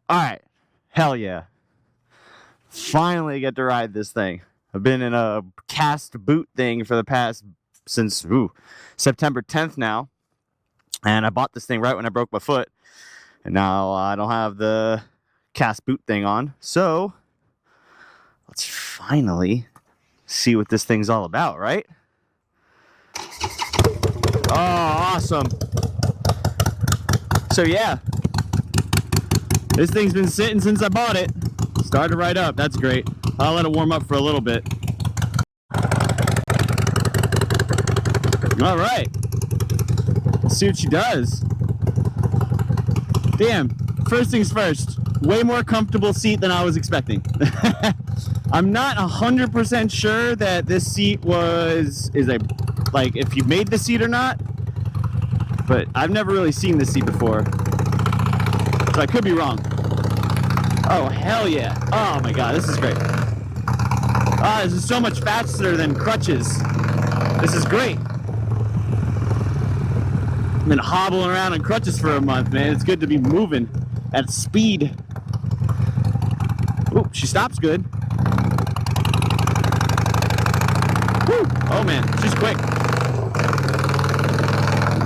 All right. Hell yeah. Finally get to ride this thing. I've been in a cast boot thing for the past, since September 10th now. And I bought this thing right when I broke my foot. And now I don't have the cast boot thing on. So let's finally see what this thing's all about, right? Oh, awesome. So yeah, this thing's been sitting since I bought it. Started right up. That's great. I'll let it warm up for a little bit. All right. Let's see what she does. Damn. First things first. Way more comfortable seat than I was expecting. I'm not 100% sure that this seat is if you made the seat or not. But I've never really seen this seat before. So I could be wrong. Oh, hell yeah. Oh my god, this is great. This is so much faster than crutches. This is great. I've been hobbling around on crutches for a month, man. It's good to be moving at speed. Ooh, she stops good. Woo. Oh man, she's quick.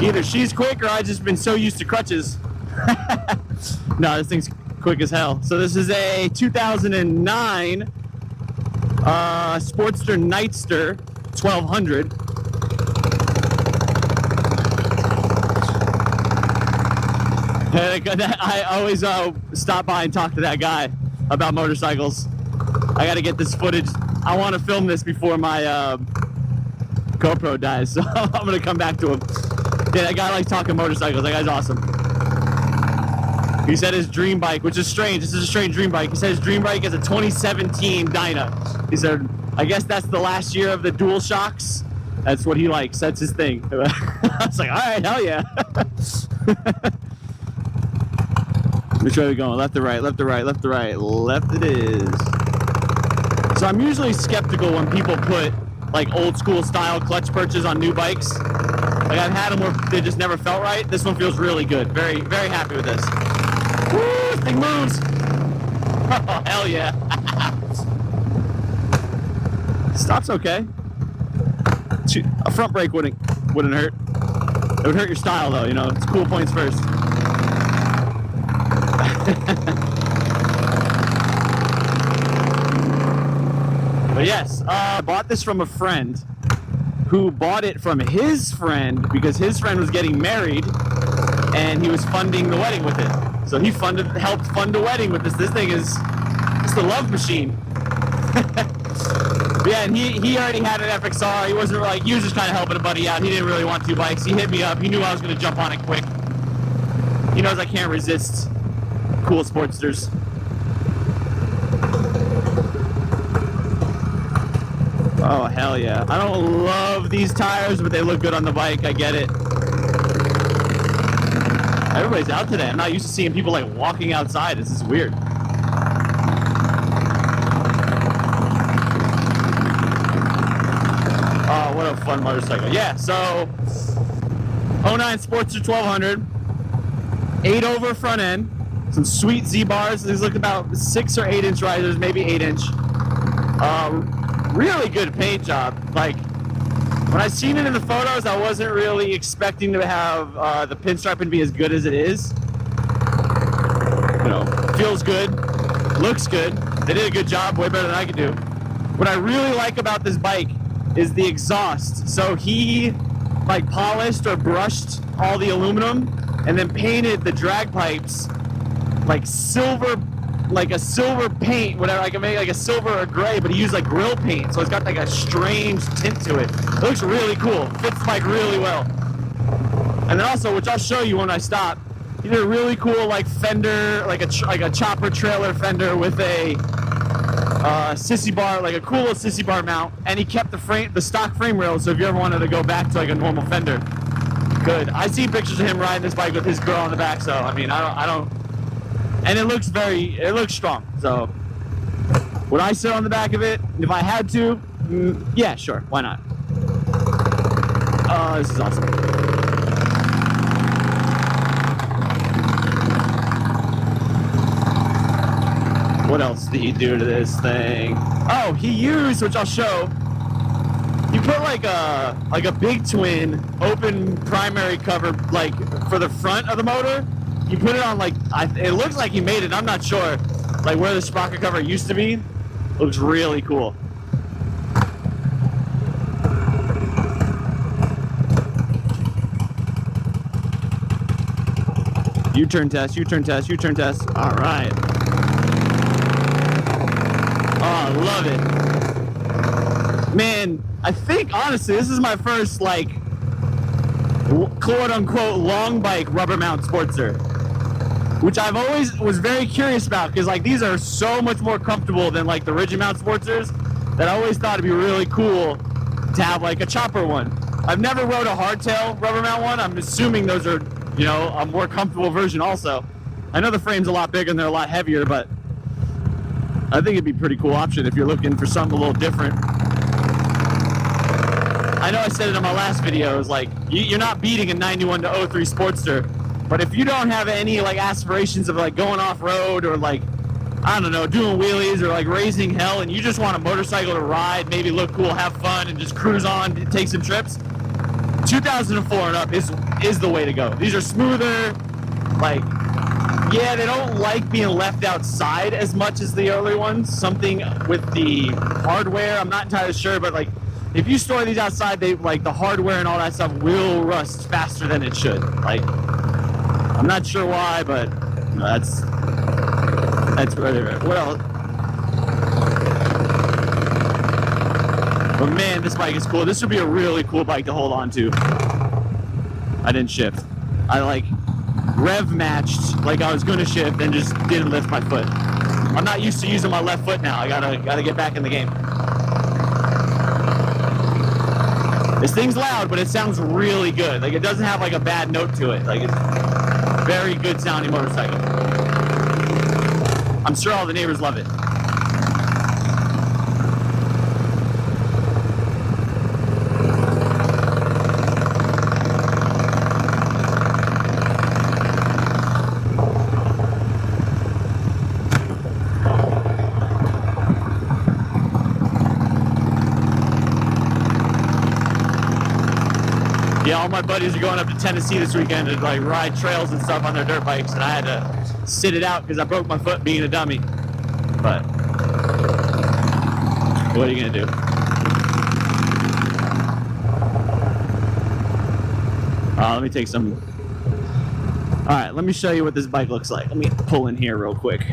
Either she's quick or I've just been so used to crutches. No, this thing's quick as hell. So this is a 2009 Sportster Nightster 1200. I always stop by and talk to that guy about motorcycles. I gotta get this footage. I want to film this before my GoPro dies, so I'm gonna come back to him. Yeah, that guy likes talking motorcycles. That guy's awesome. He said his dream bike, which is strange. This is a strange dream bike. He said his dream bike is a 2017 Dyna. He said, I guess that's the last year of the dual shocks. That's what he likes. That's his thing. I was like, all right, hell yeah. Which way are we going? Left to right, left to right, left to right. Left it is. So I'm usually skeptical when people put like old school style clutch perches on new bikes. Like I've had them where they just never felt right. This one feels really good. Very, very happy with this. Woo, this thing moves. Oh, hell yeah. Stops okay. A front brake wouldn't hurt. It would hurt your style though, you know. It's cool points first. But yes, I bought this from a friend who bought it from his friend because his friend was getting married and he was funding the wedding with it. So he helped fund a wedding with this. This thing is just a love machine. Yeah, and he already had an FXR. He wasn't like, he was just kind of helping a buddy out. He didn't really want two bikes. He hit me up. He knew I was going to jump on it quick. He knows I can't resist cool Sportsters. Oh, hell yeah. I don't love these tires, but they look good on the bike. I get it. Everybody's out today. I'm not used to seeing people like walking outside. This is weird. Oh, what a fun motorcycle. Yeah, so 09 Sportster 1200. 8 over front end. Some sweet Z-bars. These look about 6 or 8 inch risers, maybe 8 inch. Really good paint job. Like, when I seen it in the photos, I wasn't really expecting to have the pinstriping to be as good as it is. You know, feels good, looks good. They did a good job, way better than I could do. What I really like about this bike is the exhaust. So he like polished or brushed all the aluminum and then painted the drag pipes like silver, like a silver paint, whatever. I can make like a silver or gray, but he used like grill paint, so it's got like a strange tint to it. It looks really cool. Fits the bike really well. And then also, which I'll show you when I stop, he did a really cool like fender, like a chopper trailer fender with a sissy bar, like a cool little sissy bar mount, and he kept the stock frame rails. So if you ever wanted to go back to like a normal fender, good. I see pictures of him riding this bike with his girl on the back, so I mean, I don't. And it looks strong. So would I sit on the back of it if I had to? Yeah, sure. Why not? Oh, this is awesome. What else did he do to this thing? Oh, he used, which I'll show. You put like a big twin open primary cover, like for the front of the motor. You put it on like, it looks like he made it. I'm not sure, like where the sprocket cover used to be. Looks really cool. U-turn test, U-turn test, U-turn test. All right. Oh, I love it. Man, I think, honestly, this is my first, like, quote-unquote long bike rubber mount Sportster, which I've always was very curious about, because, like, these are so much more comfortable than, like, the rigid mount Sportsters that I always thought it'd be really cool to have, like, a chopper one. I've never rode a hardtail rubber mount one. I'm assuming those are, you know, a more comfortable version also. I know the frame's a lot bigger and they're a lot heavier, but I think it'd be a pretty cool option if you're looking for something a little different. I know I said it in my last video, it was like, you're not beating a 91 to 03 Sportster, but if you don't have any like aspirations of like going off-road or like, I don't know, doing wheelies or like raising hell, and you just want a motorcycle to ride, maybe look cool, have fun, and just cruise on, take some trips, 2004 and up is the way to go. These are smoother, like, yeah, they don't like being left outside as much as the early ones. Something with the hardware, I'm not entirely sure, but like, if you store these outside, they like the hardware and all that stuff will rust faster than it should. Like, I'm not sure why, but you know, that's what else? But man, this bike is cool. This would be a really cool bike to hold on to. I didn't shift. I like rev matched like I was gonna shift and just didn't lift my foot. I'm not used to using my left foot now. I gotta get back in the game. This thing's loud, but it sounds really good. Like, it doesn't have like a bad note to it. Like, it's a very good sounding motorcycle. I'm sure all the neighbors love it. Yeah, all my buddies are going up to Tennessee this weekend to like ride trails and stuff on their dirt bikes, and I had to sit it out because I broke my foot being a dummy. But what are you gonna do? Let me take some. All right, let me show you what this bike looks like. Let me pull in here real quick.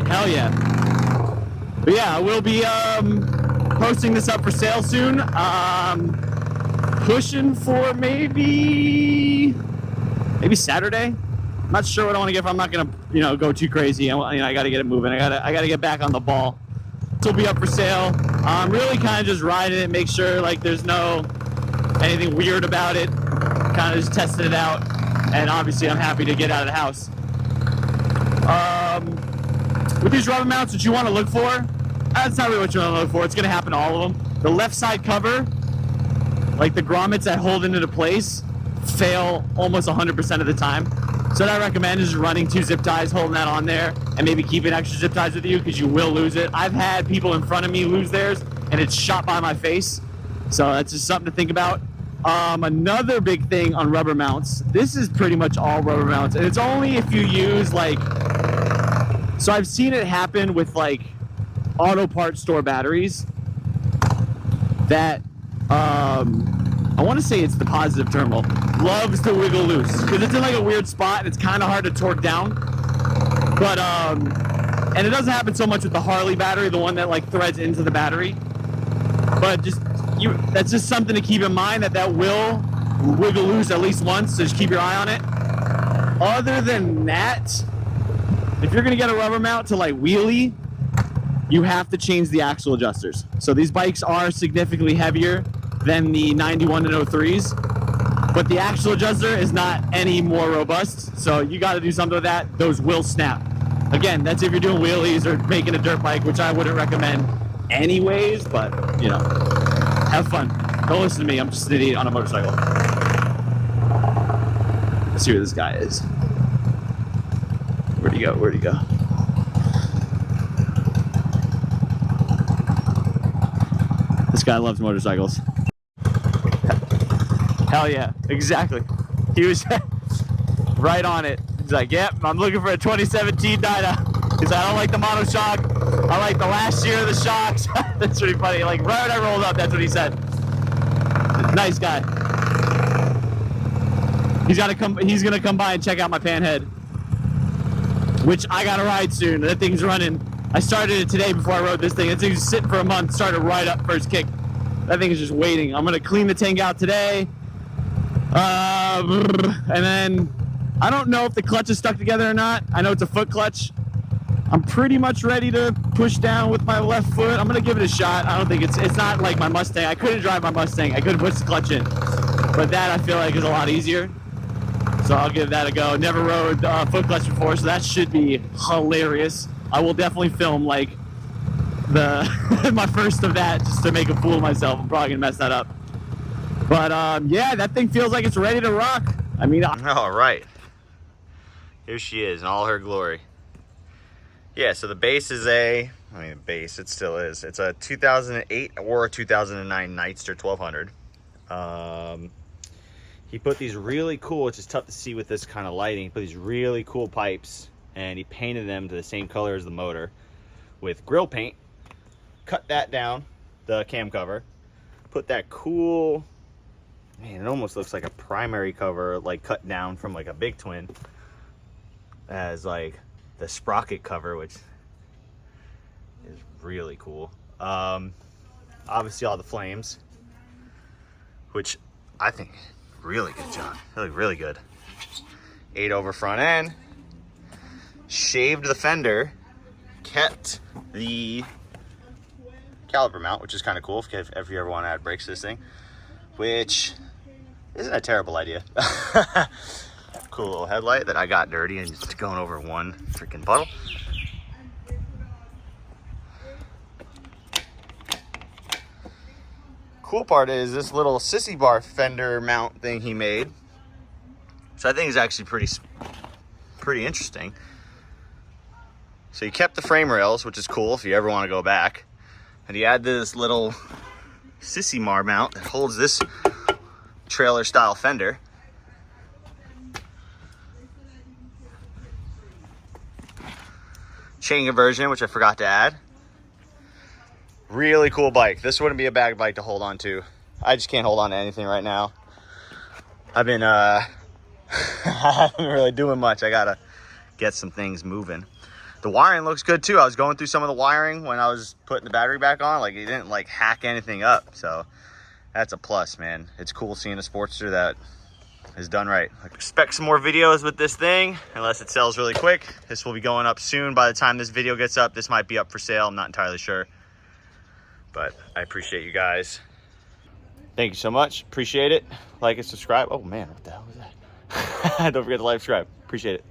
Hell yeah. But yeah, I will be posting this up for sale soon. Pushing for maybe Saturday. I'm not sure what I want to get. I'm not gonna, you know, go too crazy. I gotta get it moving. I gotta get back on the ball. It'll be up for sale. I'm really kind of just riding it, make sure like there's no anything weird about it. Kind of just testing it out, and obviously I'm happy to get out of the house. With these rubber mounts, what you want to look for, that's not really what you want to look for. It's going to happen to all of them. The left side cover, like the grommets that hold into place, fail almost 100% of the time. So what I recommend is running 2 zip ties, holding that on there, and maybe keeping extra zip ties with you because you will lose it. I've had people in front of me lose theirs, and it's shot by my face. So that's just something to think about. Another big thing on rubber mounts, this is pretty much all rubber mounts, and it's only if you use like, so I've seen it happen with like auto parts store batteries that I want to say it's the positive terminal loves to wiggle loose because it's in like a weird spot and it's kind of hard to torque down. But and it doesn't happen so much with the Harley battery, the one that like threads into the battery. But just that's just something to keep in mind, that will wiggle loose at least once, so just keep your eye on it. Other than that, if you're gonna get a rubber mount to like wheelie, you have to change the axle adjusters. So these bikes are significantly heavier than the 91 and 03s, but the axle adjuster is not any more robust. So you got to do something with that. Those will snap. Again, that's if you're doing wheelies or making a dirt bike, which I wouldn't recommend anyways, but you know, have fun. Don't listen to me, I'm just an idiot on a motorcycle. Let's see where this guy is. Where'd he go? Where'd he go? This guy loves motorcycles. Hell yeah, exactly. He was right on it. He's like, yep, I'm looking for a 2017 Dyna. He's like, I don't like the mono shock. I like the last year of the shocks. That's pretty funny. Like, right when I rolled up, that's what he said. Nice guy. He's gonna come by and check out my panhead, which I gotta ride soon. That thing's running. I started it today before I rode this thing. That thing's sitting for a month, started right up first kick. That thing is just waiting. I'm gonna clean the tank out today. And then I don't know if the clutch is stuck together or not. I know it's a foot clutch. I'm pretty much ready to push down with my left foot. I'm gonna give it a shot. I don't think it's not like my Mustang. I couldn't drive my Mustang. I couldn't push the clutch in, but that I feel like is a lot easier. So I'll give that a go. Never rode foot clutch before, so that should be hilarious. I will definitely film like my first of that just to make a fool of myself. I'm probably gonna mess that up. But yeah, that thing feels like it's ready to rock. I mean, all right. Here she is in all her glory. Yeah, so the base is it still is. It's a 2008 or a 2009 Nightster 1200. He put these really cool, which is tough to see with this kind of lighting, he put these really cool pipes and he painted them to the same color as the motor with grill paint. Cut that down, the cam cover. Put that cool, man, it almost looks like a primary cover, like cut down from like a big twin, as like the sprocket cover, which is really cool. Obviously all the flames, which I think really good job. They look really good. 8 over front end. Shaved the fender. Kept the caliper mount, which is kind of cool if you ever want to add brakes to this thing, which isn't a terrible idea. Cool little headlight that I got dirty and just going over one freaking puddle. Cool part is this little sissy bar fender mount thing he made, so I think is actually pretty interesting. So he kept the frame rails, which is cool if you ever want to go back, and he added this little sissy bar mount that holds this trailer style fender. Chain conversion, which I forgot to add. Really cool bike. This wouldn't be a bad bike to hold on to. I just can't hold on to anything right now. I've been I haven't been really doing much. I gotta get some things moving. The wiring looks good too. I was going through some of the wiring when I was putting the battery back on. Like, it didn't like hack anything up, so that's a plus, man. It's cool seeing a Sportster that is done right. I expect some more videos with this thing, unless it sells really quick. This will be going up soon. By the time this video gets up, this might be up for sale. I'm not entirely sure, but I appreciate you guys. Thank you so much. Appreciate it. Like and subscribe. Oh man, what the hell was that? Don't forget to like, subscribe. Appreciate it.